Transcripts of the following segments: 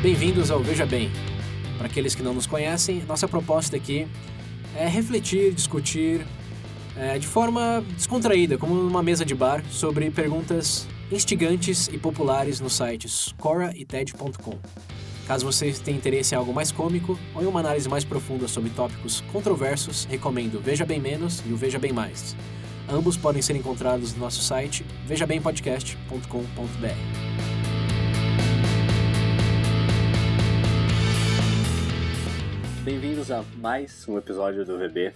Bem-vindos ao Veja Bem. Para aqueles que não nos conhecem, nossa proposta aqui é refletir, discutir de forma descontraída, como numa mesa de bar, sobre perguntas instigantes e populares nos sites Quora e TED.com. Caso vocês tenham interesse em algo mais cômico ou em uma análise mais profunda sobre tópicos controversos, recomendo o Veja Bem Menos e o Veja Bem Mais. Ambos podem ser encontrados no nosso site vejabempodcast.com.br. Bem-vindos a mais um episódio do VB.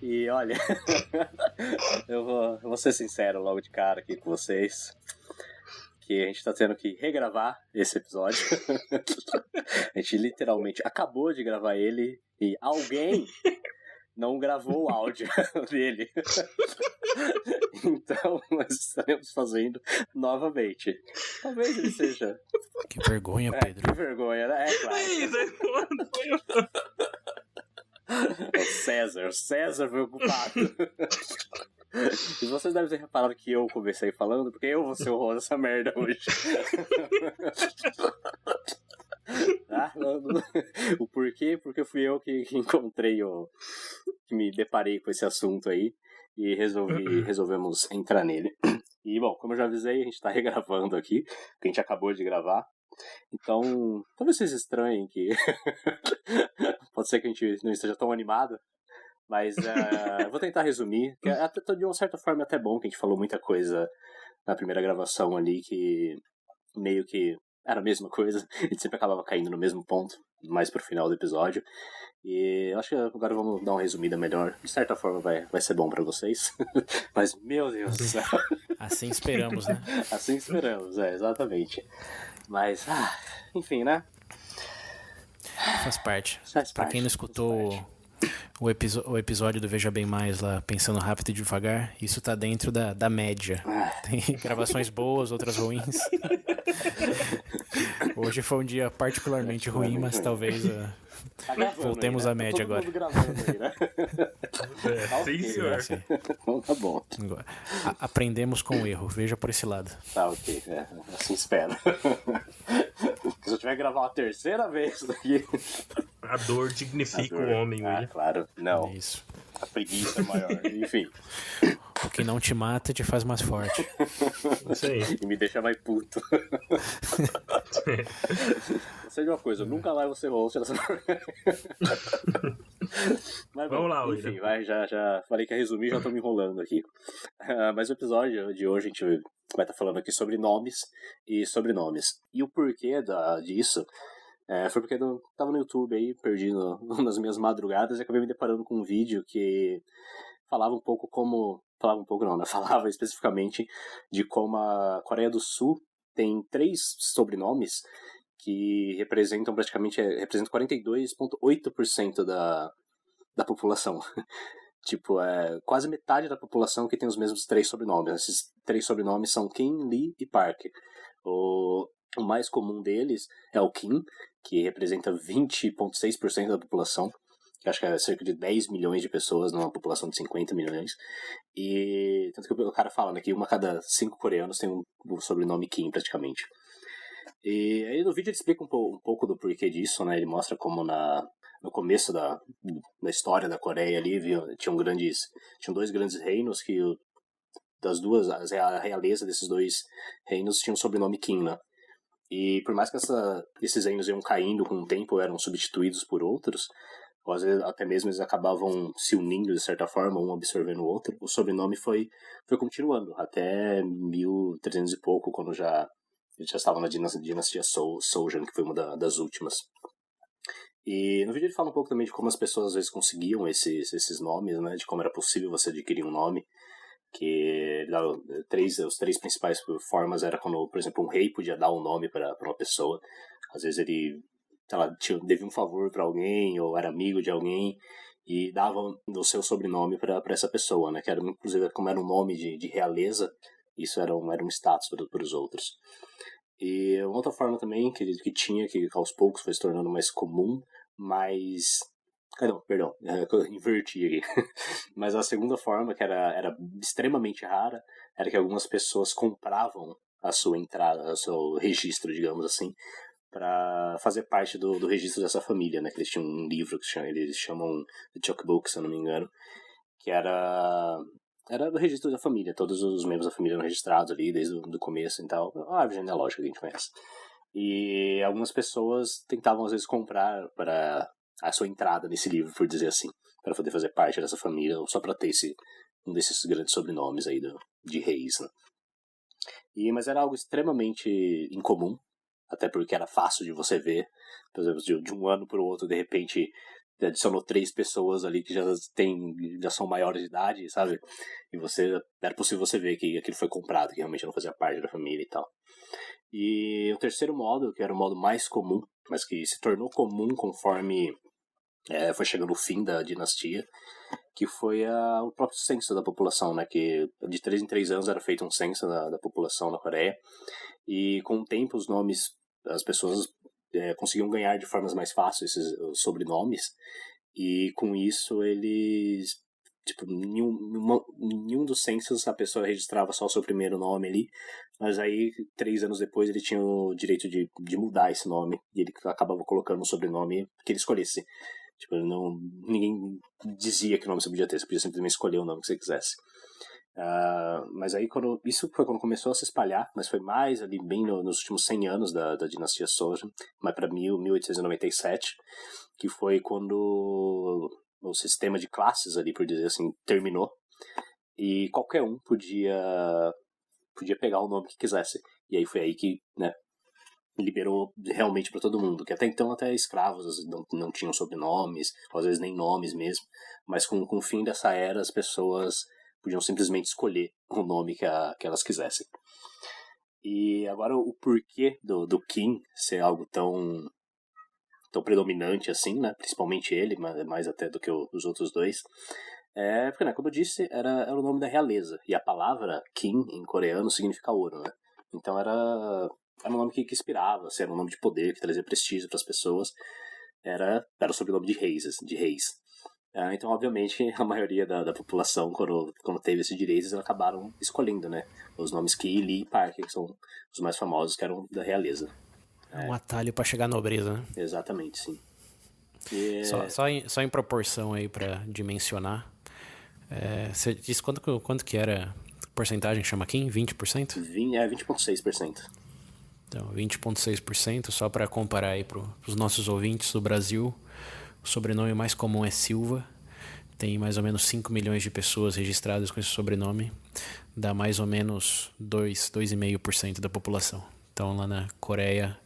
E olha, eu vou ser sincero logo de cara aqui com vocês, que a gente tá tendo que regravar esse episódio. A gente literalmente acabou de gravar ele e alguém não gravou o áudio dele. Então nós estaremos fazendo novamente. Talvez ele seja... Que vergonha, Pedro. Que vergonha, né? É claro. O César foi ocupado. E vocês devem ter reparado que eu comecei falando, porque eu vou ser o rosto dessa merda hoje. Tá? O porquê? Porque fui eu que encontrei, que me deparei com esse assunto aí e resolvemos entrar nele. E bom, como eu já avisei, a gente tá regravando aqui, que a gente acabou de gravar. Então, talvez vocês estranhem que pode ser que a gente não esteja tão animado, mas eu vou tentar resumir, que de uma certa forma é até bom, que a gente falou muita coisa na primeira gravação ali, que meio que era a mesma coisa, a gente sempre acabava caindo no mesmo ponto, mais pro final do episódio, e acho que agora vamos dar uma resumida melhor, de certa forma vai ser bom pra vocês, mas meu Deus do céu. Assim esperamos, né? Assim esperamos, exatamente. Mas, enfim, né? Faz parte. Faz Pra parte, quem não escutou o episódio do Veja Bem Mais lá, pensando rápido e devagar, isso tá dentro da média. Tem gravações boas, outras ruins. Hoje foi um dia particularmente ruim, mas talvez voltemos à média agora. Todo mundo gravando aí, né? Sim, senhor. Então tá bom. Aprendemos com o erro, veja por esse lado. Tá, ok. Assim espero. Se eu tiver que gravar uma terceira vez daqui... A dor dignifica o homem, William. Claro. Não. Isso. A preguiça é maior. Enfim. O que não te mata te faz mais forte. Isso aí. E me deixa mais puto. Sei de uma coisa, eu nunca mais vou ser host dessa Mas vamos lá, enfim, já falei que ia resumir, já tô me enrolando aqui. Mas o episódio de hoje a gente vai estar falando aqui sobre nomes e sobrenomes. E o porquê disso foi porque eu tava no YouTube aí, perdido nas minhas madrugadas, e acabei me deparando com um vídeo que falava um pouco como... Falava especificamente de como a Coreia do Sul tem 3 sobrenomes que representam 42,8% da população. Tipo, quase metade da população que tem os mesmos 3 sobrenomes. Esses 3 sobrenomes são Kim, Lee e Park. O mais comum deles é o Kim, que representa 20,6% da população, que acho que é cerca de 10 milhões de pessoas numa população de 50 milhões. E tanto que o cara fala, né, que 1 a cada 5 coreanos tem um sobrenome Kim, praticamente. E aí no vídeo ele explica um pouco do porquê disso, né? Ele mostra como no começo da história da Coreia ali, tinham 2 grandes reinos que a realeza desses 2 reinos tinha um sobrenome Kim, né? E por mais que esses reinos iam caindo com o tempo, eram substituídos por outros, ou às vezes até mesmo eles acabavam se unindo de certa forma, um absorvendo o outro, o sobrenome foi continuando até 1300 e pouco, quando já estava na dinastia Sojourn, que foi uma das últimas. E no vídeo ele fala um pouco também de como as pessoas às vezes conseguiam esses nomes, né, de como era possível você adquirir um nome, que os 3 principais formas era quando, por exemplo, um rei podia dar um nome para uma pessoa. Às vezes ele, sei lá, devia um favor para alguém ou era amigo de alguém e dava o seu sobrenome para essa pessoa, né? Que era, inclusive, como era um nome de realeza, isso era um status para os outros. E uma outra forma também que tinha, que aos poucos foi se tornando mais comum, mas... Perdão, eu inverti aqui. Mas a segunda forma, que era extremamente rara, era que algumas pessoas compravam a sua entrada, o seu registro, digamos assim, para fazer parte do registro dessa família, né? Que eles tinham um livro que eles chamam de Chuckbook, se eu não me engano, que era do registro da família. Todos os membros da família eram registrados ali desde o começo e tal. A árvore genealógica que a gente conhece. E algumas pessoas tentavam às vezes comprar para a sua entrada nesse livro, por dizer assim, para poder fazer parte dessa família, ou só para ter um desses grandes sobrenomes aí de reis, né? Mas era algo extremamente incomum, até porque era fácil de você ver, por exemplo, de um ano para o outro, de repente adicionou 3 pessoas ali que já são maiores de idade, sabe? E era possível você ver que aquilo foi comprado, que realmente não fazia parte da família e tal. E o terceiro modo, que era o modo mais comum, mas que se tornou comum conforme foi chegando o fim da dinastia, que foi o próprio censo da população, né? Que de 3 em 3 anos era feito um censo da população na Coreia. E com o tempo os nomes, as pessoas conseguiam ganhar de formas mais fáceis esses sobrenomes. E com isso eles... Tipo, nenhum dos censos a pessoa registrava só o seu primeiro nome ali, mas aí 3 anos depois ele tinha o direito de mudar esse nome, e ele acabava colocando um sobrenome que ele escolhesse. Tipo, ninguém dizia que nome você podia ter, você podia simplesmente escolher o nome que você quisesse. Mas aí isso foi quando começou a se espalhar, mas foi mais ali bem nos últimos 100 anos da dinastia Joseon, mas para 1897, que foi quando o sistema de classes ali, por dizer assim, terminou, e qualquer um podia pegar o nome que quisesse. E aí foi aí que, né, liberou realmente para todo mundo, que até então até escravos não tinham sobrenomes, ou às vezes nem nomes mesmo, mas com o fim dessa era as pessoas podiam simplesmente escolher o nome que elas quisessem. E agora o porquê do Kim ser algo tão predominante assim, né, principalmente ele, mais até do que os outros dois, porque, né, como eu disse, era o nome da realeza, e a palavra Kim em coreano significa ouro, né, então era um nome que inspirava, assim, era um nome de poder, que trazia prestígio para as pessoas, era o sobrenome de reis. Então, obviamente, a maioria da população, quando teve esses direitos, eles acabaram escolhendo, né, os nomes Ki, Lee e Park, que são os mais famosos, que eram da realeza. Um atalho para chegar à nobreza, né? Exatamente, sim. Só em proporção aí para dimensionar, você disse quanto que era a porcentagem que chama Kim? 20%? 20,6%. Então, 20,6%, só para comparar aí para os nossos ouvintes do Brasil, o sobrenome mais comum é Silva, tem mais ou menos 5 milhões de pessoas registradas com esse sobrenome, dá mais ou menos 2,5% da população. Então, lá na Coreia,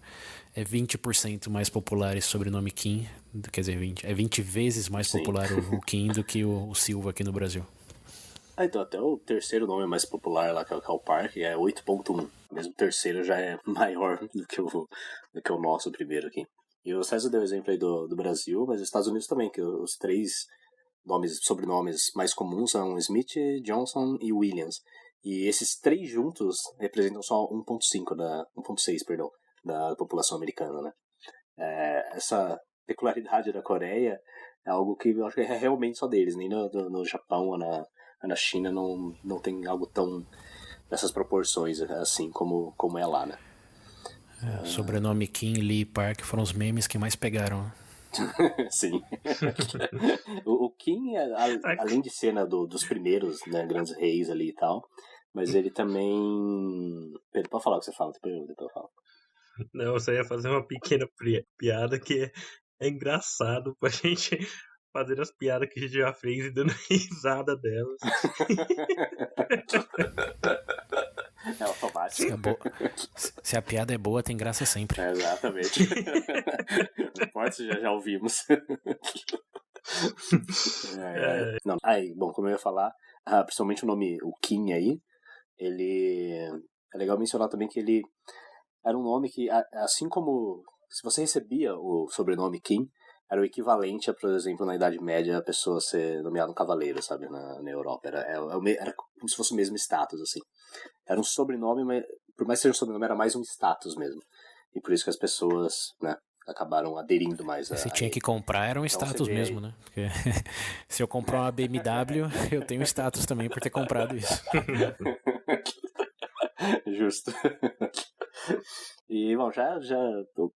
é 20% mais popular esse sobrenome Kim, quer dizer, 20 vezes mais popular o Kim do que o Silva aqui no Brasil. Então, até o terceiro nome mais popular lá, que é o Park, é 8,1. Mesmo o terceiro já é maior do que o nosso primeiro aqui. E o César deu exemplo aí do Brasil, mas os Estados Unidos também, que os 3 sobrenomes mais comuns são Smith, Johnson e Williams. E esses 3 juntos representam só 1,6, da população americana, né? Essa peculiaridade da Coreia é algo que eu acho que é realmente só deles, nem no Japão ou na China não tem algo tão dessas proporções assim como é lá, né? Sobrenome Kim, Lee e Park foram os memes que mais pegaram. Sim. o Kim, além de ser dos primeiros, né, grandes reis ali e tal, mas ele também... Pedro, pode falar o que você fala, depois eu falo. Não, eu só ia fazer uma pequena piada que é engraçado pra gente fazer as piadas que a gente já fez e dando risada delas. É automático. Se a piada é boa, tem graça sempre. Exatamente. Não importa se já ouvimos. Não. Bom, como eu ia falar, principalmente o nome, o Kim aí, ele... É legal mencionar também que ele era um nome que, assim como se você recebia o sobrenome Kim, era o equivalente a, por exemplo, na Idade Média, a pessoa ser nomeada um cavaleiro, sabe, na Europa. Era como se fosse o mesmo status, assim. Era um sobrenome, mas por mais que seja um sobrenome, era mais um status mesmo. E por isso que as pessoas, né, acabaram aderindo mais a... Se tinha que comprar, era um então, status mesmo, né? Porque se eu comprar uma BMW, eu tenho status também por ter comprado isso. Justo. E, bom, já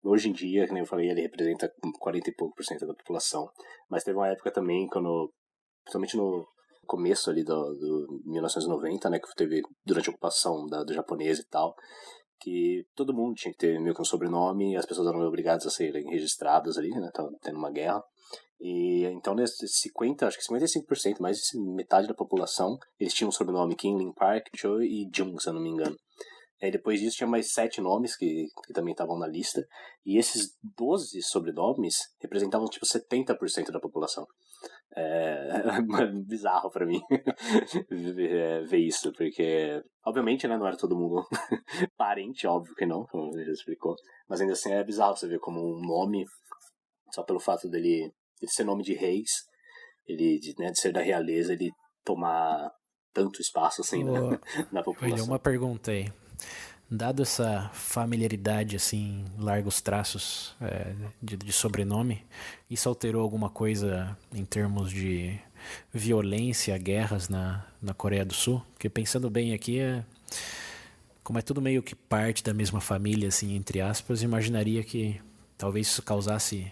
hoje em dia, como eu falei, ele representa 40 e pouco por cento da população. Mas teve uma época também, principalmente no começo ali do 1990, né, que teve durante a ocupação do japonês e tal, que todo mundo tinha que ter meio que um sobrenome e as pessoas eram obrigadas a serem registradas ali, né, tava tendo uma guerra. E então nesses 50, acho que 55%, mais de metade da população, eles tinham o sobrenome Kim, Lin Park, Choi e Jung, se eu não me engano. Aí depois disso tinha mais 7 nomes que também estavam na lista, e esses 12 sobrenomes representavam tipo 70% da população. É bizarro pra mim ver isso, porque obviamente, né, não era todo mundo parente, óbvio que não, como ele já explicou, mas ainda assim é bizarro você ver como um nome, só pelo fato dele ser nome de reis, ele de ser da realeza, ele tomar tanto espaço assim, né, na população. Uma pergunta aí. Dado essa familiaridade, assim, largos traços de sobrenome, isso alterou alguma coisa em termos de violência, guerras na Coreia do Sul? Porque pensando bem aqui, como é tudo meio que parte da mesma família, assim, entre aspas, imaginaria que talvez isso causasse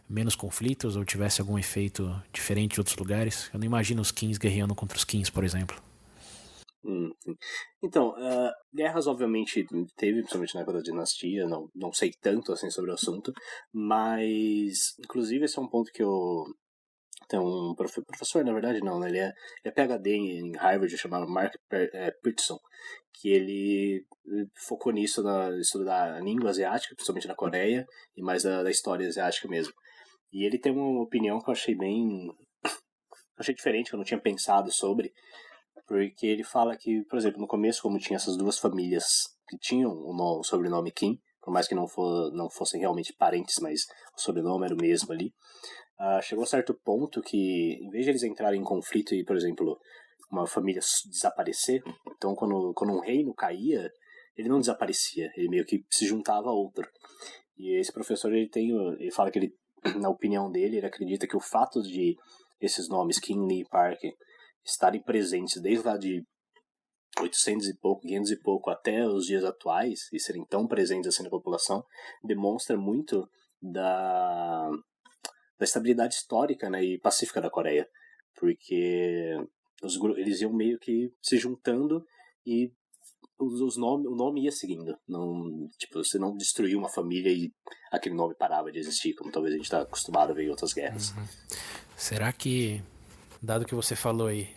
menos conflitos ou tivesse algum efeito diferente em outros lugares. Eu não imagino os Kins guerreando contra os Kins, por exemplo. Então, guerras obviamente teve, principalmente na época da dinastia, não sei tanto assim sobre o assunto, mas inclusive esse é um ponto que eu tenho um professor, na verdade não, né? Ele é PhD em Harvard, chamado Mark Peterson, que ele focou nisso, na estudar a língua asiática, principalmente na Coreia, e mais da história asiática mesmo. E ele tem uma opinião que eu achei diferente, que eu não tinha pensado sobre, porque ele fala que, por exemplo, no começo, como tinha essas duas famílias que tinham o sobrenome Kim, por mais que não fossem realmente parentes, mas o sobrenome era o mesmo ali, chegou a certo ponto que, em vez de eles entrarem em conflito e, por exemplo, uma família desaparecer, então quando um reino caía, ele não desaparecia, ele meio que se juntava a outro. E esse professor, ele fala que ele, na opinião dele, ele acredita que o fato de esses nomes, Kim, Lee, Park, estarem presentes desde lá de 800 e pouco, 500 e pouco até os dias atuais e serem tão presentes assim na população, demonstra muito da estabilidade histórica, né, e pacífica da Coreia, porque eles iam meio que se juntando e o nome ia seguindo, não, tipo, você não destruiu uma família e aquele nome parava de existir, como talvez a gente está acostumado a ver em outras guerras. Será que, dado que você falou aí,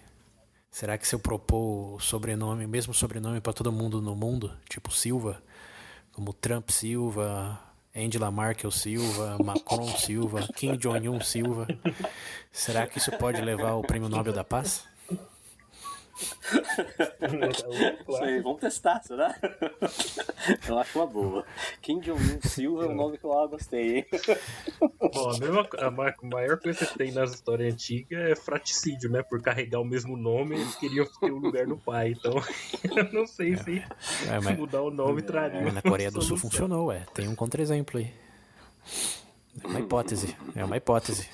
será que se eu propor o mesmo sobrenome para todo mundo no mundo, tipo Silva, como Trump Silva, Angela Merkel Silva, Macron Silva, Kim Jong-un Silva, será que isso pode levar ao Prêmio Nobel da Paz? Sei, vamos testar, será? Eu acho uma boa. Kim Jong-un Silva é um nome que eu gostei, hein? Bom, a maior coisa que tem nas histórias antigas é fraticídio, né? Por carregar o mesmo nome, eles queriam ter o lugar do pai. Então, eu não sei se mudar o nome traria. Na Coreia do Sul funcionou, tem um contra-exemplo aí. É uma hipótese.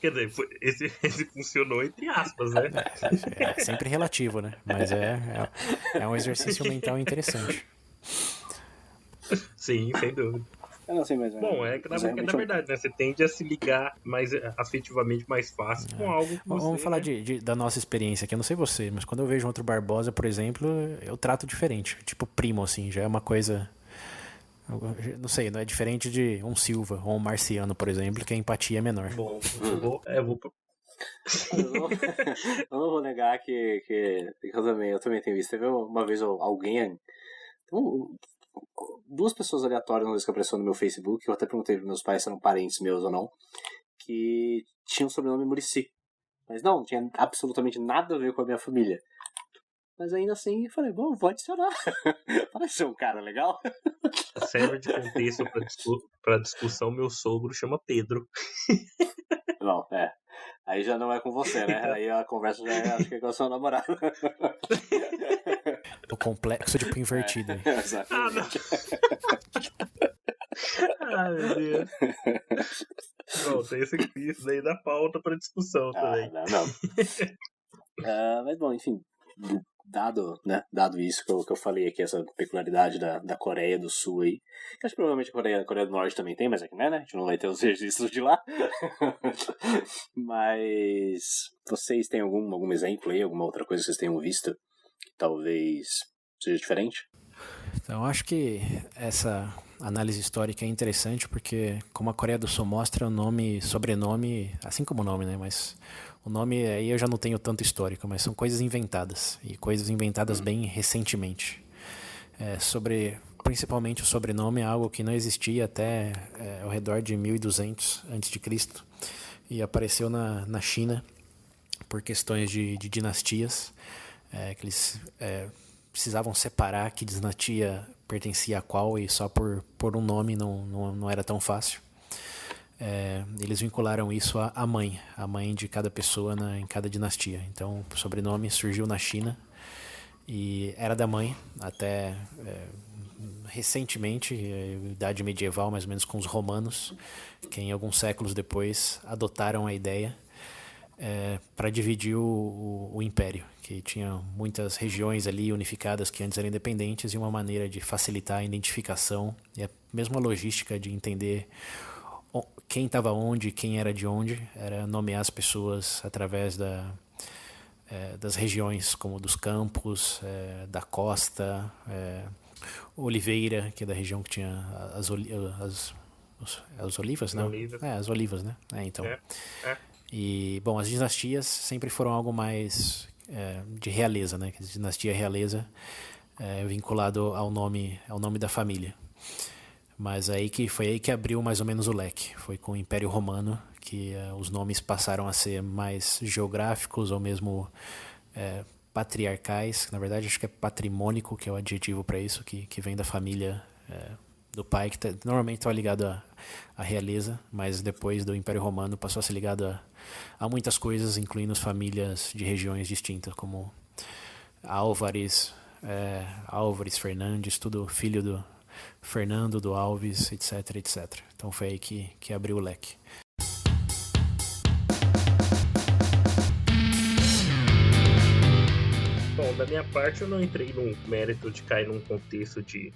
Quer dizer, esse funcionou entre aspas, né? É sempre relativo, né? Mas é um exercício mental interessante. Sim, sem dúvida. Eu não sei, mas bom, na verdade, né? Você tende a se ligar mais afetivamente mais fácil com algo que você... Vamos falar da nossa experiência aqui. Eu não sei você, mas quando eu vejo outro Barbosa, por exemplo, eu trato diferente. Tipo primo, assim, já é uma coisa... Não sei, não é diferente de um Silva ou um Marciano, por exemplo, que a empatia é menor. Bom, eu não vou negar que eu também tenho visto. Teve uma vez alguém... duas pessoas aleatórias, uma vez que apareceu no meu Facebook, eu até perguntei para meus pais se eram parentes meus ou não, que tinham o sobrenome Muricy. Mas não tinha absolutamente nada a ver com a minha família. Mas ainda assim, eu falei, bom, vou adicionar. Parece ser um cara legal. Serve de contexto pra discussão, meu sogro chama Pedro. Não, aí já não é com você, né? Aí a conversa já acho que é com a sua namorada. O complexo de invertido. Exatamente. Ai, meu Deus. Bom, tem isso daí da pauta pra discussão também. Não. Mas bom, enfim, dado isso que eu falei aqui, essa peculiaridade da Coreia do Sul aí, que acho que provavelmente a Coreia do Norte também tem, mas aqui não é, né? A gente não vai ter os registros de lá. Mas vocês têm algum exemplo aí, alguma outra coisa que vocês tenham visto que talvez seja diferente? Então, acho que essa análise histórica é interessante porque, como a Coreia do Sul mostra, o nome, sobrenome, assim como o nome, né? Mas o nome aí eu já não tenho tanto histórico, mas são coisas inventadas, e coisas inventadas bem recentemente. Principalmente o sobrenome é algo que não existia até ao redor de 1200 a.C. e apareceu na China por questões de dinastias, que eles precisavam separar que dinastia pertencia a qual, e só por um nome não era tão fácil. Eles vincularam isso à mãe, a mãe de cada pessoa em cada dinastia. Então, o sobrenome surgiu na China e era da mãe até recentemente, idade medieval, mais ou menos com os romanos, que em alguns séculos depois adotaram a ideia para dividir o império, que tinha muitas regiões ali unificadas que antes eram independentes, e uma maneira de facilitar a identificação e a mesma logística de entender quem estava onde, quem era de onde, era nomear as pessoas através das regiões, como dos campos, da costa, Oliveira, que é da região que tinha as olivas, não? As olivas, né? Então. E, bom, as dinastias sempre foram algo mais de realeza, né? Dinastia realeza vinculado ao nome da família. Mas foi aí que abriu mais ou menos o leque. Foi com o Império Romano que os nomes passaram a ser mais geográficos ou mesmo patriarcais. Na verdade, acho que é patrimônico, que é o adjetivo para isso, que vem da família do pai, que normalmente está ligado à realeza, mas depois do Império Romano passou a ser ligado a muitas coisas, incluindo famílias de regiões distintas, como Álvares, Fernandes, tudo filho do Fernando, do Alves, etc, etc. Então foi aí que abriu o leque. Bom, da minha parte eu não entrei no mérito de cair num contexto de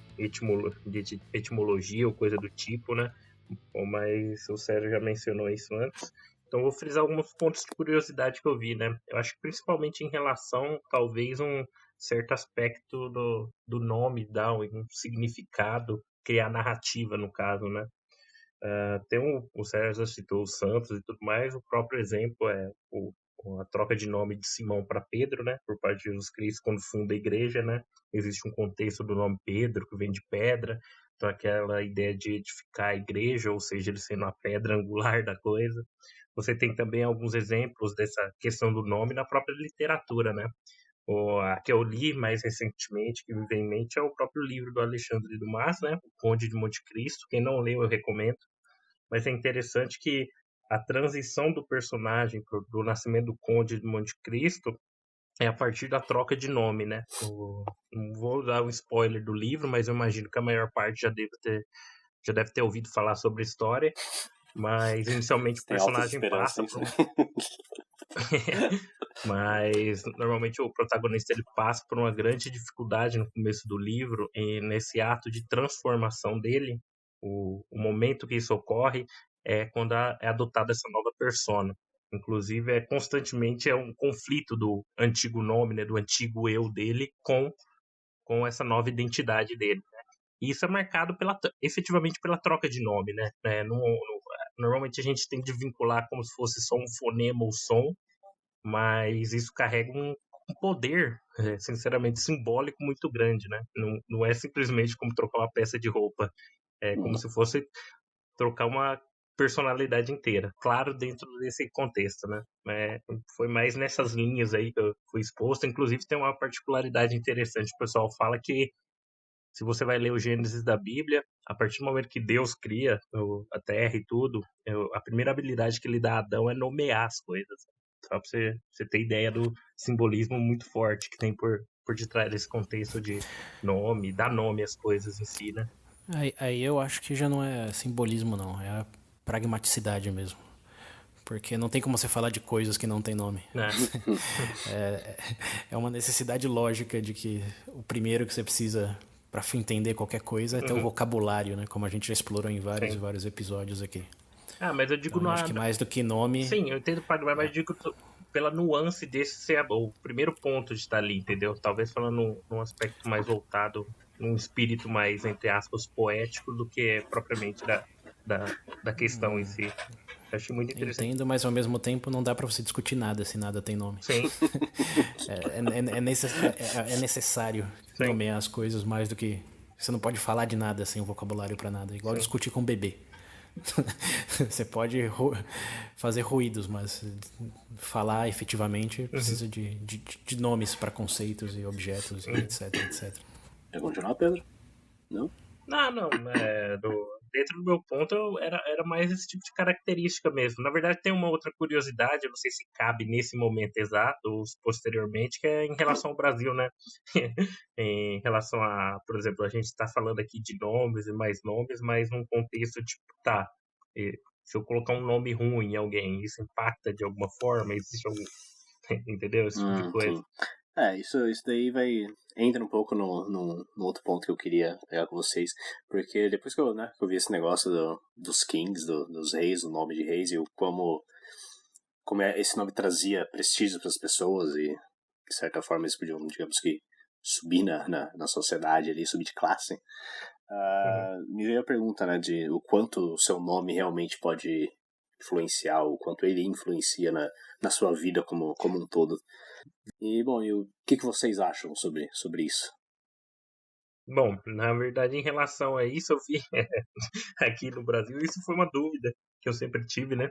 etimologia ou coisa do tipo, né? Bom, mas o Sérgio já mencionou isso antes. Então vou frisar alguns pontos de curiosidade que eu vi, né? Eu acho que principalmente em relação, talvez, um certo aspecto do nome, dar um significado, criar narrativa, no caso, né? O Sérgio citou os santos e tudo mais, o próprio exemplo é a troca de nome de Simão para Pedro, né? Por parte de Jesus Cristo, quando funda a igreja, né? Existe um contexto do nome Pedro, que vem de pedra, então aquela ideia de edificar a igreja, ou seja, ele sendo a pedra angular da coisa. Você tem também alguns exemplos dessa questão do nome na própria literatura, né? A que eu li mais recentemente, que me vem em mente, é o próprio livro do Alexandre Dumas, né? O Conde de Monte Cristo. Quem não leu, eu recomendo. Mas é interessante que a transição do personagem do nascimento do Conde de Monte Cristo é a partir da troca de nome, né? Não vou dar um spoiler do livro, mas eu imagino que a maior parte já deve ter ouvido falar sobre a história. Mas inicialmente o personagem passa por Mas normalmente o protagonista ele passa por uma grande dificuldade no começo do livro, e nesse ato de transformação dele, o momento que isso ocorre é quando é adotada essa nova persona. Inclusive, constantemente um conflito do antigo nome, né, do antigo eu dele com essa nova identidade dele. Né? E isso é marcado efetivamente pela troca de nome. Né? Normalmente a gente tem de vincular como se fosse só um fonema ou som, mas isso carrega um poder, sinceramente, simbólico muito grande, né? Não é simplesmente como trocar uma peça de roupa, é como se fosse trocar uma personalidade inteira, claro, dentro desse contexto, né? Foi mais nessas linhas aí que eu fui exposto. Inclusive tem uma particularidade interessante, o pessoal fala que se você vai ler o Gênesis da Bíblia, a partir do momento que Deus cria a terra e tudo, a primeira habilidade que ele dá a Adão é nomear as coisas. Só pra você ter ideia do simbolismo muito forte que tem por detrás desse contexto de nome, dar nome às coisas em si, né? Aí eu acho que já não é simbolismo, não. É a pragmaticidade mesmo. Porque não tem como você falar de coisas que não tem nome. É uma necessidade lógica de que o primeiro que você precisa para entender qualquer coisa é ter o vocabulário, né? Como a gente já explorou em vários episódios aqui. Mas eu digo... Então, acho que mais do que nome... Sim, eu entendo, mas eu digo pela nuance desse ser o primeiro ponto de estar ali, entendeu? Talvez falando num aspecto mais voltado, num espírito mais, entre aspas, poético do que propriamente da questão em si. Eu achei muito interessante. Entendo, mas ao mesmo tempo não dá pra você discutir nada se nada tem nome. Sim. É necessário nomear as coisas mais do que... Você não pode falar de nada sem um vocabulário pra nada. Igual discutir com um bebê. Você pode fazer ruídos, mas falar efetivamente precisa de nomes para conceitos e objetos, e etc. Quer continuar, Pedro? Não? Não. Dentro do meu ponto, era mais esse tipo de característica mesmo. Na verdade, tem uma outra curiosidade, eu não sei se cabe nesse momento exato ou posteriormente, que é em relação ao Brasil, né? Em relação a, por exemplo, a gente está falando aqui de nomes e mais nomes, mas num contexto tipo, se eu colocar um nome ruim em alguém, isso impacta de alguma forma? Existe algum... Entendeu? Esse tipo de coisa. Sim. Isso daí entra um pouco no outro ponto que eu queria pegar com vocês, porque depois que eu vi esse negócio dos kings, dos reis, o nome de reis, e como esse nome trazia prestígio para as pessoas e, de certa forma, eles podiam, digamos que, subir na sociedade ali, subir de classe, me veio a pergunta, né, de o quanto o seu nome realmente pode influenciar, o quanto ele influencia na sua vida como um todo. E, bom, o que vocês acham sobre isso? Bom, na verdade, em relação a isso, eu vi aqui no Brasil, isso foi uma dúvida que eu sempre tive, né?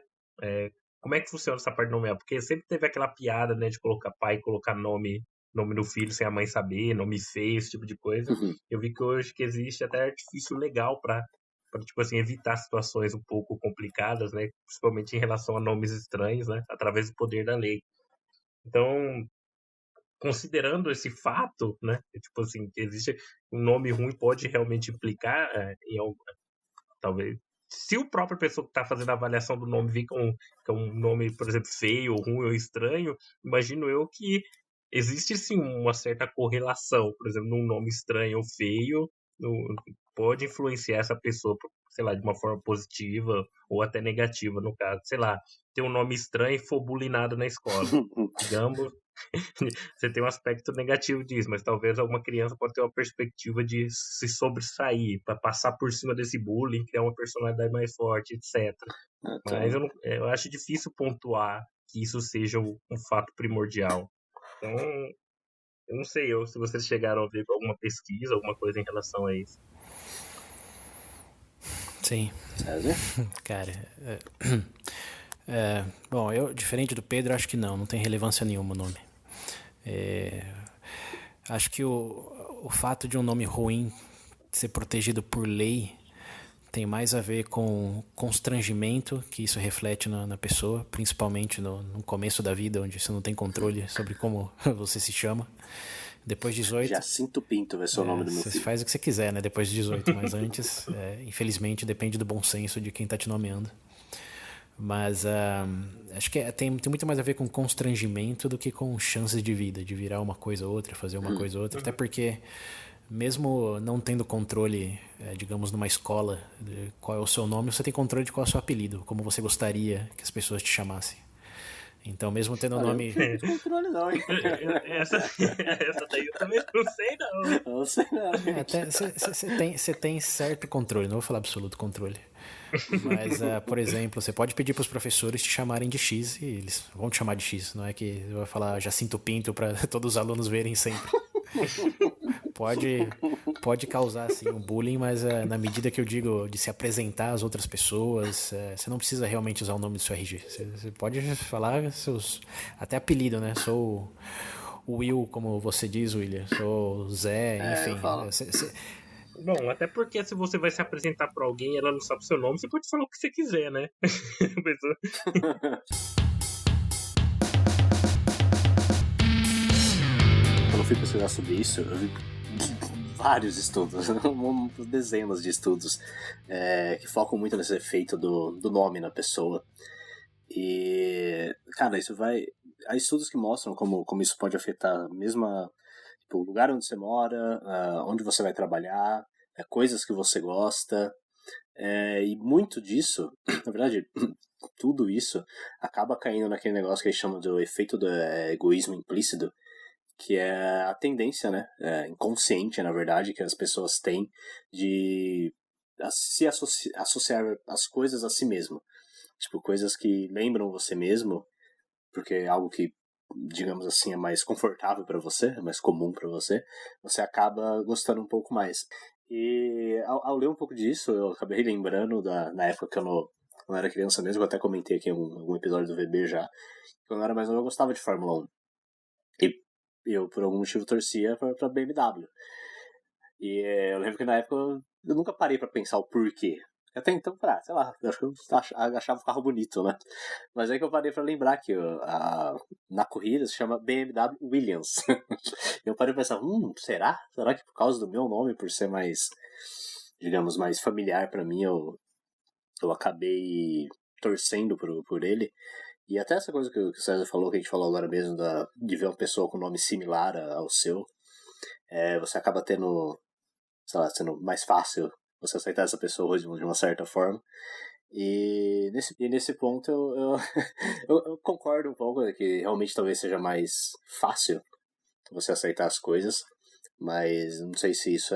Como é que funciona essa parte de nomear? Porque sempre teve aquela piada, né, de colocar pai e colocar nome no filho sem a mãe saber, nome feio, esse tipo de coisa. Eu vi que hoje que existe até artifício legal para tipo assim, evitar situações um pouco complicadas, né? Principalmente em relação a nomes estranhos, né? Através do poder da lei. Então, considerando esse fato, né? Tipo assim, que existe um nome ruim pode realmente implicar em algo, talvez. Se o próprio pessoa que está fazendo a avaliação do nome vê que é um nome, por exemplo, feio, ou ruim ou estranho, imagino eu que existe sim uma certa correlação, por exemplo, num nome estranho ou feio, pode influenciar essa pessoa, sei lá, de uma forma positiva ou até negativa, no caso. Sei lá, ter um nome estranho e for bulinado na escola. Digamos, você tem um aspecto negativo disso, mas talvez alguma criança pode ter uma perspectiva de se sobressair, para passar por cima desse bullying, criar uma personalidade mais forte, etc. Mas eu acho difícil pontuar que isso seja um fato primordial. Então, eu não sei se vocês chegaram a ver alguma pesquisa, alguma coisa em relação a isso. Sim. César? Cara, bom, eu, diferente do Pedro, acho que não tem relevância nenhuma o nome. Acho que o fato de um nome ruim ser protegido por lei tem mais a ver com constrangimento que isso reflete na pessoa, principalmente no começo da vida, onde você não tem controle sobre como você se chama. Depois de 18... Jacinto Pinto vai ser o nome do meu filho. Você faz o que você quiser, né? Depois de 18, mas antes, infelizmente, depende do bom senso de quem está te nomeando. Mas acho que tem muito mais a ver com constrangimento do que com chances de vida, de virar uma coisa ou outra, fazer uma coisa ou outra. Até porque, mesmo não tendo controle, digamos, numa escola, de qual é o seu nome, você tem controle de qual é o seu apelido, como você gostaria que as pessoas te chamassem. Então, mesmo tendo o nome... Não tem controle não, hein? Essa daí eu também não sei, não. Não sei não. Você tem certo controle, não vou falar absoluto controle. Mas, por exemplo, você pode pedir para os professores te chamarem de X e eles vão te chamar de X. Não é que você vai falar Jacinto Pinto para todos os alunos verem sempre. Pode causar assim, um bullying, mas na medida que eu digo de se apresentar às outras pessoas, você não precisa realmente usar o nome do seu RG. Você pode falar seus até apelido, né? Sou o Will, como você diz, William. Sou o Zé, enfim. Bom, até porque se você vai se apresentar pra alguém e ela não sabe o seu nome, você pode falar o que você quiser, né? Quando eu fui pesquisar sobre isso, eu vi vários estudos, dezenas de estudos que focam muito nesse efeito do nome na pessoa. E, cara, isso vai... Há estudos que mostram como isso pode afetar mesmo tipo, o lugar onde você mora, onde você vai trabalhar, coisas que você gosta. E muito disso, na verdade, tudo isso acaba caindo naquele negócio que eles chamam do efeito do egoísmo implícito, que é a tendência, né, inconsciente, na verdade, que as pessoas têm de se associar as coisas a si mesmo. Tipo, coisas que lembram você mesmo, porque é algo que, digamos assim, é mais confortável para você, é mais comum para você, você acaba gostando um pouco mais. E ao ler um pouco disso, eu acabei lembrando na época que eu não era criança mesmo, eu até comentei aqui em algum episódio do VB já, quando eu era mais novo eu gostava de Fórmula 1. E eu, por algum motivo, torcia pra BMW. E eu lembro que na época eu nunca parei pra pensar o porquê. Até então, sei lá, eu acho que eu achava o carro bonito, né? Mas aí que eu parei pra lembrar que na corrida se chama BMW Williams. Eu parei pra pensar, será? Será que por causa do meu nome, por ser mais, digamos, mais familiar pra mim, eu acabei torcendo por ele? E até essa coisa que o César falou, que a gente falou agora mesmo, de ver uma pessoa com nome similar ao seu, você acaba tendo, sei lá, sendo mais fácil você aceitar essa pessoa de uma certa forma. E nesse ponto eu concordo um pouco que realmente talvez seja mais fácil você aceitar as coisas, mas não sei se isso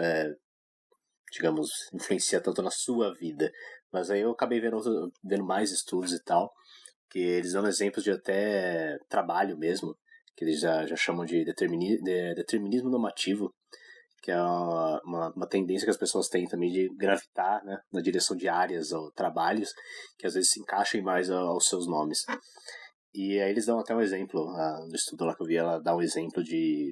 digamos, influencia tanto na sua vida. Mas aí eu acabei vendo mais estudos e tal, que eles dão exemplos de até trabalho mesmo, que eles já chamam de determinismo normativo, que é uma tendência que as pessoas têm também de gravitar, né, na direção de áreas ou trabalhos que às vezes se encaixem mais aos seus nomes. E aí eles dão até um exemplo, no estudo lá que eu vi, ela dá um exemplo de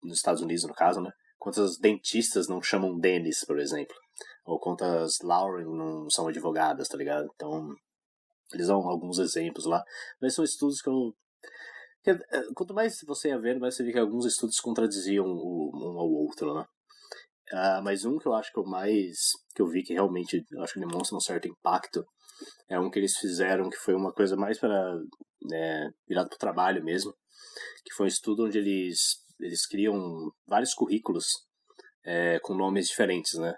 nos Estados Unidos no caso, né, quantas dentistas não chamam Dennis, por exemplo, ou quantas Lauren não são advogadas, tá ligado? Então eles dão alguns exemplos lá, mas são estudos que quanto mais você ia vendo, mais você vê que alguns estudos contradiziam um ao outro, né? Mas um que eu acho que eu vi que realmente eu acho que demonstra um certo impacto é um que eles fizeram que foi uma coisa mais para virado para o trabalho mesmo, que foi um estudo onde eles criam vários currículos com nomes diferentes, né?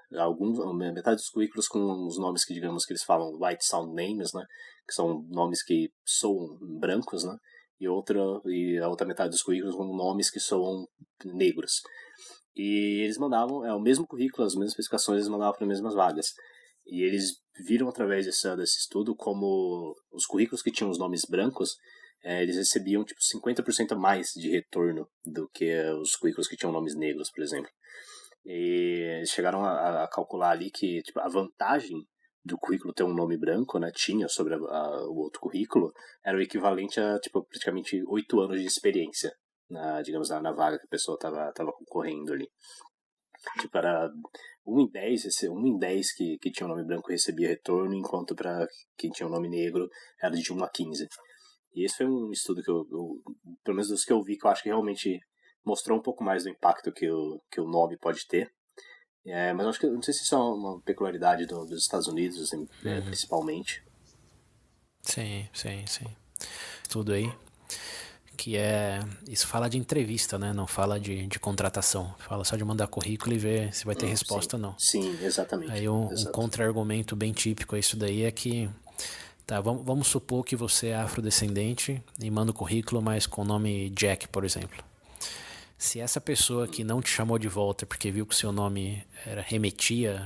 Metade dos currículos com os nomes que, digamos, que eles falam white sound names, né? Que são nomes que soam brancos, né? E a outra metade dos currículos com nomes que soam negros. E eles mandavam o mesmo currículo, as mesmas especificações, eles mandavam para as mesmas vagas. E eles viram através desse estudo como os currículos que tinham os nomes brancos, eles recebiam tipo 50% a mais de retorno do que os currículos que tinham nomes negros, por exemplo. E eles chegaram a calcular ali que tipo, a vantagem do currículo ter um nome branco, né, tinha sobre o outro currículo, era o equivalente a tipo, praticamente 8 anos de experiência, digamos, na vaga que a pessoa estava concorrendo ali. Tipo, era 1 em 10 que tinha um nome branco recebia retorno, enquanto para quem tinha um nome negro era de 1 a 15. E esse foi um estudo que eu pelo menos dos que eu vi, que eu acho que realmente mostrou um pouco mais do impacto que o nome pode ter. Mas eu acho que, não sei se isso é uma peculiaridade dos Estados Unidos, assim, principalmente. Sim. Tudo aí. Que isso fala de entrevista, né? Não fala de contratação. Fala só de mandar currículo e ver se vai ter resposta ou não. Sim, exatamente. Aí um contra-argumento bem típico a isso daí é que vamos supor que você é afrodescendente e manda o currículo, mas com o nome Jack, por exemplo. Se essa pessoa que não te chamou de volta porque viu que o seu nome remetia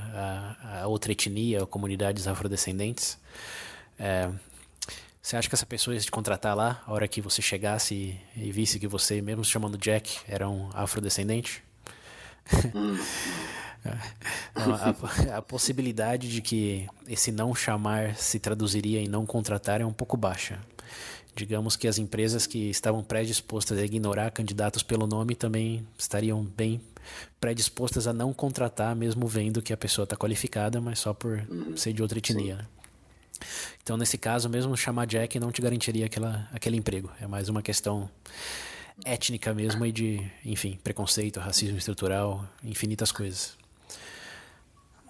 a outra etnia ou comunidades afrodescendentes, você acha que essa pessoa ia te contratar lá a hora que você chegasse e visse que você, mesmo se chamando Jack, era um afrodescendente? A possibilidade de que esse não chamar se traduziria em não contratar é um pouco baixa. Digamos que as empresas que estavam predispostas a ignorar candidatos pelo nome também estariam bem predispostas a não contratar, mesmo vendo que a pessoa está qualificada, mas só por ser de outra etnia. Né? Então, nesse caso, mesmo chamar Jack não te garantiria aquele emprego. É mais uma questão étnica mesmo e de, enfim, preconceito, racismo estrutural, infinitas coisas.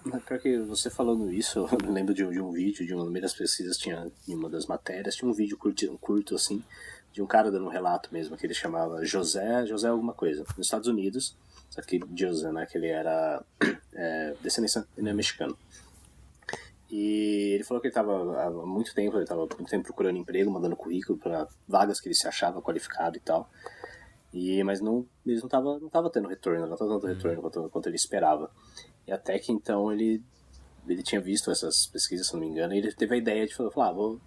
Pior que você falando isso, eu lembro de um vídeo, de uma das pesquisas, tinha em uma das matérias, tinha um vídeo curto assim, de um cara dando um relato mesmo, que ele chamava José alguma coisa, nos Estados Unidos, só que José, né, que ele era descendência mexicano. E ele falou que ele estava há muito tempo, procurando emprego, mandando currículo para vagas que ele se achava qualificado e tal. Mas eles não tava tendo retorno, não tava dando retorno quanto ele esperava. E até que então ele tinha visto essas pesquisas, se não me engano, e ele teve a ideia de falar, vou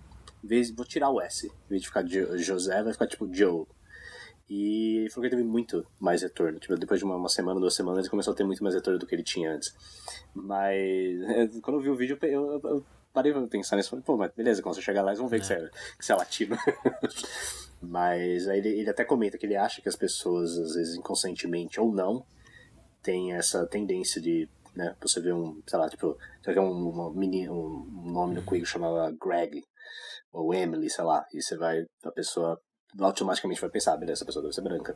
tirar o S. Em vez de ficar José, vai ficar tipo Joe. E ele falou que ele teve muito mais retorno. Tipo, depois de uma semana, 2 semanas, ele começou a ter muito mais retorno do que ele tinha antes. Mas quando eu vi o vídeo, eu parei pra pensar nisso. Falei, pô, mas beleza, quando você chegar lá, eles vão ver que você é latino. Mas aí ele até comenta que ele acha que as pessoas, às vezes inconscientemente ou não, têm essa tendência de, né, você vê sei lá, tipo, você vê um nome no currículo chamava Greg, ou Emily, sei lá, e a pessoa automaticamente vai pensar, beleza, essa pessoa deve ser branca.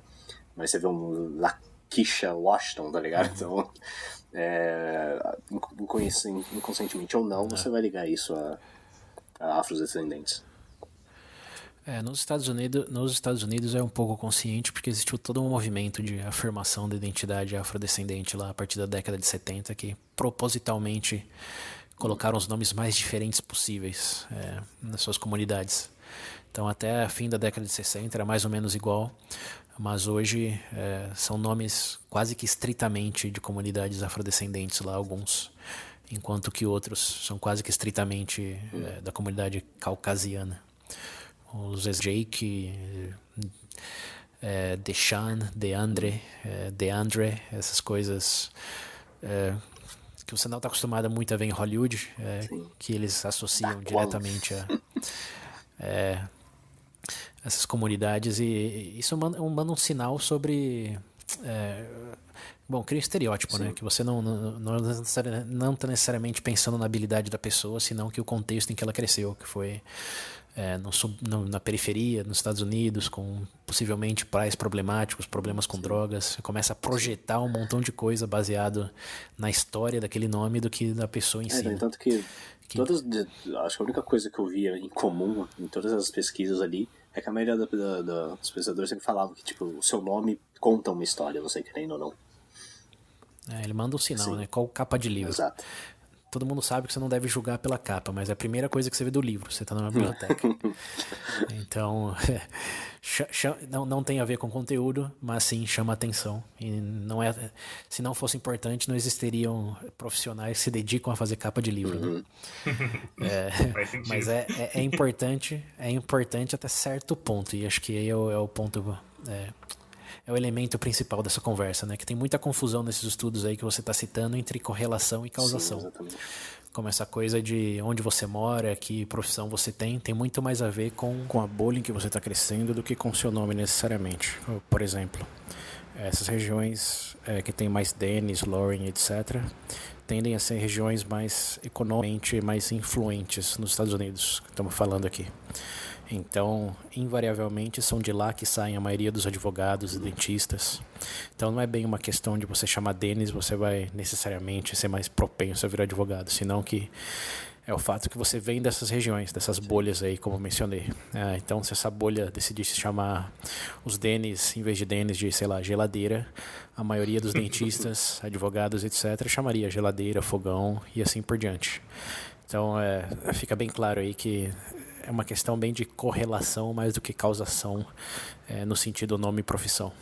Mas você vê um Lakeisha Washington, tá ligado? Então, inconscientemente ou não, você vai ligar isso a afrodescendentes. Nos Estados Unidos é um pouco consciente porque existiu todo um movimento de afirmação da identidade afrodescendente lá a partir da década de 70 que propositalmente colocaram os nomes mais diferentes possíveis nas suas comunidades. Então até fim da década de 60 era mais ou menos igual, mas hoje são nomes quase que estritamente de comunidades afrodescendentes lá, alguns, enquanto que outros são quase que estritamente da comunidade caucasiana. Os Jake, Deshaun, Deandre, essas coisas que você não está acostumado muito a ver em Hollywood, que eles associam diretamente a essas comunidades, e isso manda um sinal sobre... cria um estereótipo, né? Que você não está necessariamente pensando na habilidade da pessoa, senão que o contexto em que ela cresceu, que foi na periferia, nos Estados Unidos, com possivelmente pais problemáticos, problemas com drogas. Você começa a projetar um montão de coisa baseado na história daquele nome do que da pessoa em si. Tanto que acho que a única coisa que eu via em comum em todas as pesquisas ali é que a maioria dos pesquisadores sempre falavam que tipo, o seu nome conta uma história, você querendo ou não. Ele manda um sinal, né? Qual capa de livro. Exato. Todo mundo sabe que você não deve julgar pela capa, mas é a primeira coisa que você vê do livro. Você está numa biblioteca. Então, não tem a ver com conteúdo, mas sim chama atenção. E se não fosse importante, não existiriam profissionais que se dedicam a fazer capa de livro. Né? Mas é importante até certo ponto. E acho que aí é o ponto... É o elemento principal dessa conversa, né? Que tem muita confusão nesses estudos aí que você está citando entre correlação e causação. Sim, exatamente. Como essa coisa de onde você mora, que profissão você tem muito mais a ver com a bolha em que você está crescendo do que com o seu nome necessariamente. Por exemplo, essas regiões que tem mais Dennis, Lauren, etc., tendem a ser regiões mais economicamente mais influentes nos Estados Unidos, que estamos falando aqui. Então, invariavelmente, são de lá que saem a maioria dos advogados e dentistas. Então, não é bem uma questão de você chamar Dennis, você vai necessariamente ser mais propenso a virar advogado, senão que é o fato que você vem dessas regiões, dessas bolhas aí, como eu mencionei. Então, se essa bolha decidisse chamar os Dennis, em vez de Dennis, de, sei lá, geladeira, a maioria dos dentistas, advogados, etc., chamaria geladeira, fogão e assim por diante. Então, fica bem claro aí que é uma questão bem de correlação mais do que causação no sentido nome e profissão.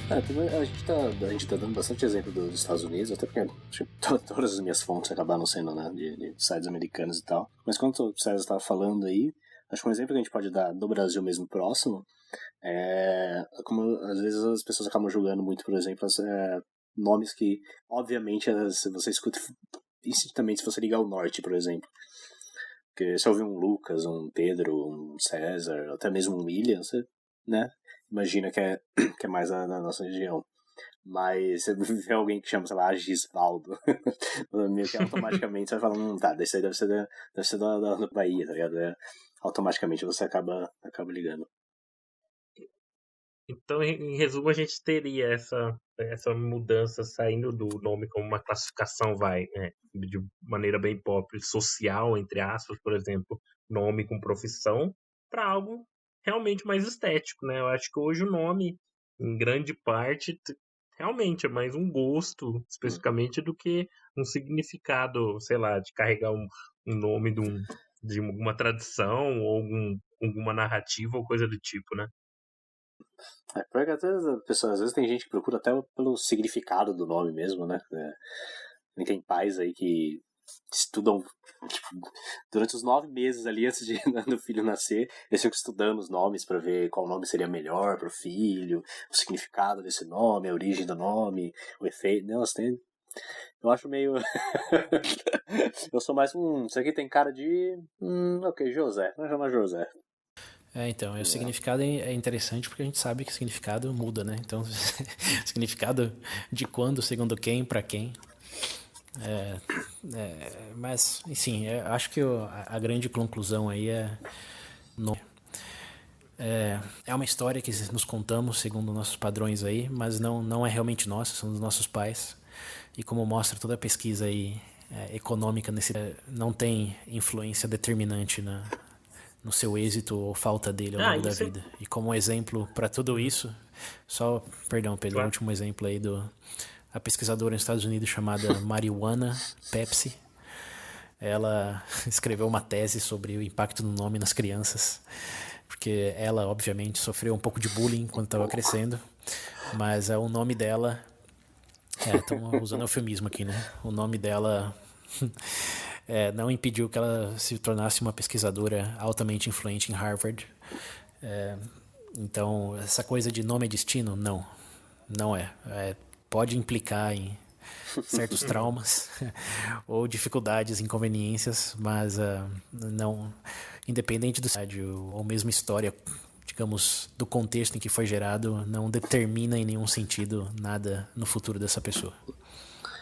A gente tá dando bastante exemplo dos Estados Unidos, até porque todas as minhas fontes acabaram sendo, né, de sites americanos e tal. Mas quando o César estava falando aí, acho que um exemplo que a gente pode dar do Brasil mesmo próximo como às vezes as pessoas acabam julgando muito, por exemplo, nomes que, obviamente, você escuta instintivamente se você ligar ao norte, por exemplo. Porque se ouvir um Lucas, um Pedro, um César, até mesmo um William, você, né, imagina que é mais da nossa região. Mas você vê alguém que chama, sei lá, Gisvaldo, meio que automaticamente você vai falar, tá, desse aí deve ser da Bahia, tá ligado? Automaticamente você acaba ligando. Então, em resumo, a gente teria essa mudança saindo do nome como uma classificação, de maneira bem pop, social, entre aspas, por exemplo, nome com profissão, para algo realmente mais estético, né? Eu acho que hoje o nome, em grande parte, realmente é mais um gosto, especificamente, do que um significado, sei lá, de carregar um nome de uma tradição ou alguma narrativa ou coisa do tipo, né? Porque às vezes tem gente que procura até pelo significado do nome mesmo, né? Tem pais aí que estudam, tipo, durante os 9 meses ali antes do filho nascer, eles ficam estudando os nomes para ver qual nome seria melhor pro filho, o significado desse nome, a origem do nome, o efeito. Nossa, eu acho meio. Eu sou mais isso aqui tem cara de. Ok, José. Vamos chamar José. Então, o significado é interessante porque a gente sabe que o significado muda, né? Então, significado de quando, segundo quem, para quem. Mas, enfim, acho que a grande conclusão aí é uma história que nos contamos segundo nossos padrões aí, mas não é realmente nossa, são dos nossos pais. E como mostra toda a pesquisa aí econômica, não tem influência determinante no seu êxito ou falta dele ao longo da vida. E como exemplo para tudo isso, perdão, Pedro, claro. O último exemplo aí a pesquisadora nos Estados Unidos chamada Marijuana Pepsi, ela escreveu uma tese sobre o impacto do nome nas crianças, porque ela, obviamente, sofreu um pouco de bullying quando estava crescendo, mas o nome dela... Estamos usando eufemismo aqui, né? O nome dela não impediu que ela se tornasse uma pesquisadora altamente influente em Harvard. Então, essa coisa de nome é destino, não é. Pode implicar em certos traumas ou dificuldades, inconveniências, mas não, independente do estádio ou mesmo história, digamos, do contexto em que foi gerado, não determina em nenhum sentido nada no futuro dessa pessoa.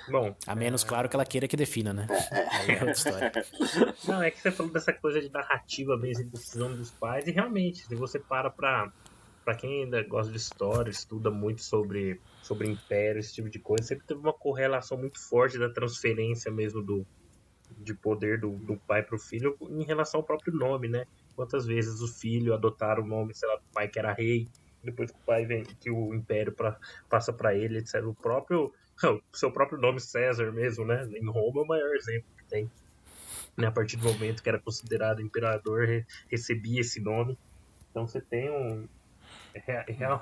Bom, a menos, claro, que ela queira que defina, né? Aí é outra história. Não, é que você falou dessa coisa de narrativa mesmo, de decisão dos pais, e realmente, se você para pra quem ainda gosta de história, estuda muito sobre império, esse tipo de coisa, sempre teve uma correlação muito forte da transferência mesmo de poder do pai pro filho em relação ao próprio nome, né? Quantas vezes o filho adotaram o nome, sei lá, do pai que era rei, depois que o pai vem, que o império passa para ele, etc. O seu próprio nome César mesmo, né? Em Roma é o maior exemplo que tem. Né? A partir do momento que era considerado imperador, recebia esse nome. Então você tem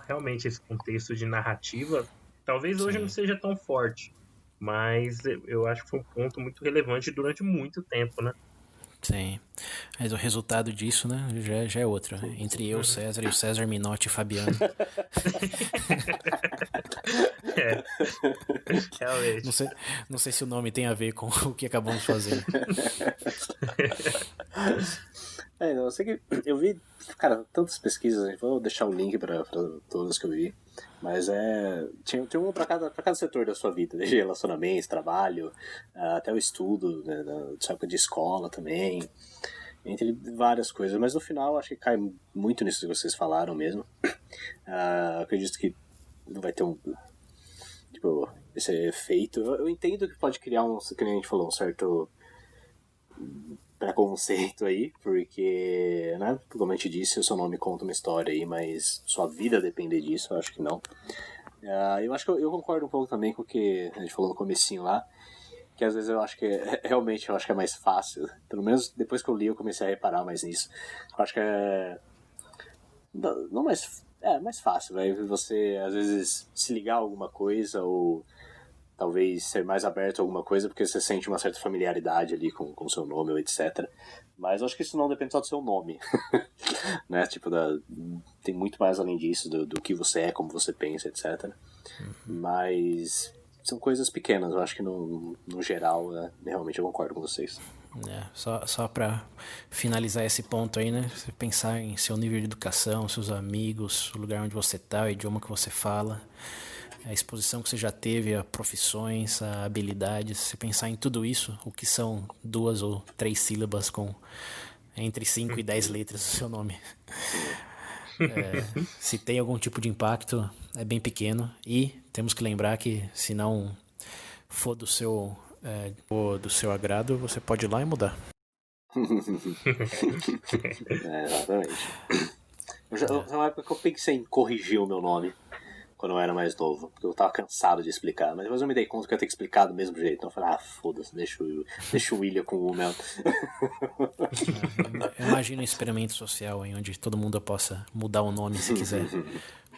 realmente esse contexto de narrativa. Talvez hoje não seja tão forte, mas eu acho que foi um ponto muito relevante durante muito tempo, né? Sim, mas o resultado disso, né, já é outro. Entre eu, César, e o César Minotti e Fabiano. Realmente. Não sei se o nome tem a ver com o que acabamos fazendo. Eu sei que eu vi, cara, tantas pesquisas, vou deixar o link para todas que eu vi, mas tinha uma para cada setor da sua vida, desde relacionamentos, trabalho, até o estudo, né, da época de escola também, entre várias coisas, mas no final acho que cai muito nisso que vocês falaram mesmo. Acredito que não vai ter esse efeito. Eu entendo que pode criar que nem a gente falou, um certo preconceito aí, porque, né, como a gente disse, o seu nome conta uma história aí, mas sua vida depende disso, eu acho que não. Eu acho que eu concordo um pouco também com o que a gente falou no comecinho lá, que às vezes eu acho que realmente eu acho que é mais fácil, pelo menos depois que eu li eu comecei a reparar mais nisso. Eu acho que não mais, mais fácil, vai você às vezes se ligar a alguma coisa ou talvez ser mais aberto a alguma coisa porque você sente uma certa familiaridade ali com o seu nome ou etc. Mas eu acho que isso não depende só do seu nome. Né? Tipo, tem muito mais além disso, do que você é, como você pensa, etc. Mas são coisas pequenas, eu acho que no geral, né, realmente eu concordo com vocês. Só para finalizar esse ponto aí, né? Você pensar em seu nível de educação, seus amigos, o lugar onde você tá, o idioma que você fala, a exposição que você já teve a profissões, a habilidades, você pensar em tudo isso, o que são 2 ou 3 sílabas com entre 5 e 10 letras do seu nome. se tem algum tipo de impacto, é bem pequeno. E temos que lembrar que se não for do seu agrado, você pode ir lá e mudar. Exatamente. Uma época que eu pensei em corrigir o meu nome quando eu era mais novo, porque eu tava cansado de explicar, mas depois eu me dei conta que eu ia ter que explicar do mesmo jeito, então eu falei, foda-se, deixa o William com o meu. Eu imagino um experimento social em onde todo mundo possa mudar o nome se quiser,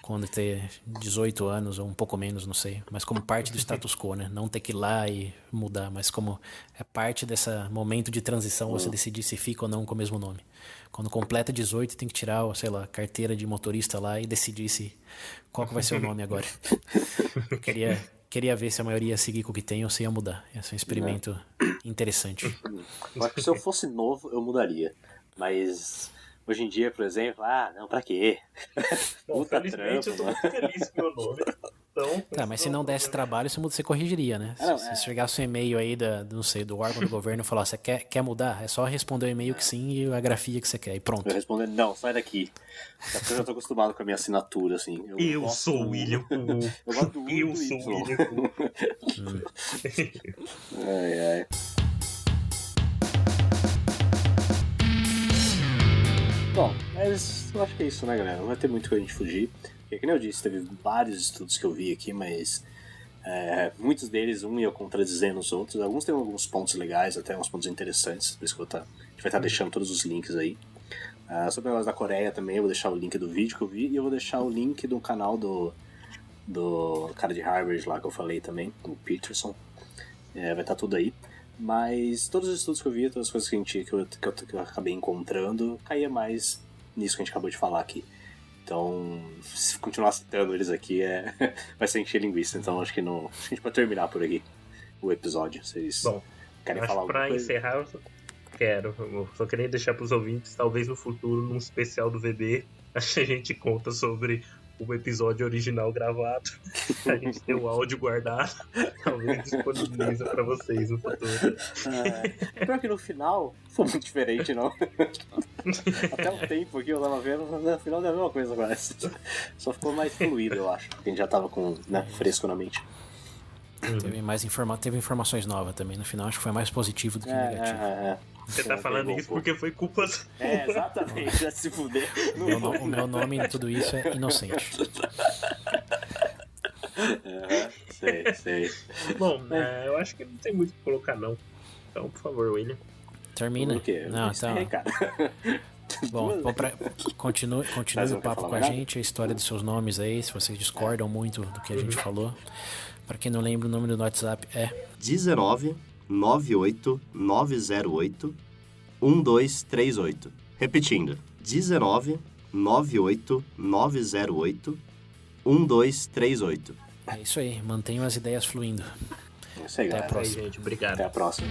quando ter 18 anos ou um pouco menos, não sei, mas como parte do status quo, né? Não ter que ir lá e mudar, mas como é parte desse momento de transição você decidir se fica ou não com o mesmo nome. Quando completa 18 tem que tirar, sei lá, carteira de motorista lá e decidir qual que vai ser o nome agora. Eu queria ver se a maioria ia seguir com o que tem ou se ia mudar. Esse é um experimento interessante. Eu acho que se eu fosse novo, eu mudaria. Mas hoje em dia, por exemplo, não, pra quê? Bom, felizmente eu tô muito feliz com o meu nome. Então, mas se não desse trabalho, você corrigiria, né? Se chegasse um e-mail aí do órgão do governo e falar, você quer mudar? É só responder o e-mail que sim e a grafia que você quer e pronto. Eu responder, não, sai daqui. Porque eu já tô acostumado com a minha assinatura, assim. Eu sou o William Kuhn. Eu gosto do Eu sou o William Kuhn. Ai. Bom, mas eu acho que é isso, né, galera? Não vai ter muito que a gente fugir. Porque, como eu disse, teve vários estudos que eu vi aqui, mas muitos deles, ia contradizendo os outros. Alguns têm alguns pontos legais, até uns pontos interessantes, por isso que a gente vai estar deixando todos os links aí. Sobre o negócio da Coreia também, eu vou deixar o link do vídeo que eu vi, e eu vou deixar o link do canal do cara de Harvard lá que eu falei também, o Peterson. Vai estar tudo aí. Mas todos os estudos que eu vi, todas as coisas que eu acabei encontrando, caía mais nisso que a gente acabou de falar aqui. Então, se continuar citando eles aqui, vai ser encher linguiça. Então, acho que a gente pode terminar por aqui o episódio. Vocês querem falar alguma coisa? Pra encerrar, eu só queria deixar pros ouvintes, talvez no futuro, num especial do VB, a gente conta sobre o episódio original gravado. A gente tem o áudio guardado. Talvez disponibiliza pra vocês no futuro. Pior que no final foi muito diferente, não? Até o tempo aqui eu tava vendo, no final é a mesma coisa agora. Só ficou mais fluido, eu acho. Porque a gente já tava com fresco na mente. Teve informações novas também. No final acho que foi mais positivo do que negativo. Você tá falando isso porque foi culpa... Exatamente, já se fuder. O meu nome em tudo isso é Inocente. Sei. Bom, eu acho que não tem muito o que colocar, não. Então, por favor, William. Termina. Não, então... Bom, continue o papo com a gente, a história dos seus nomes aí, se vocês discordam muito do que a gente falou. Pra quem não lembra, o número do WhatsApp é 19 98 908 1238. Repetindo, 19 98 908 1238. É isso aí, mantenham as ideias fluindo. É isso aí, Até galera. a próxima. Gente, obrigado. Até a próxima.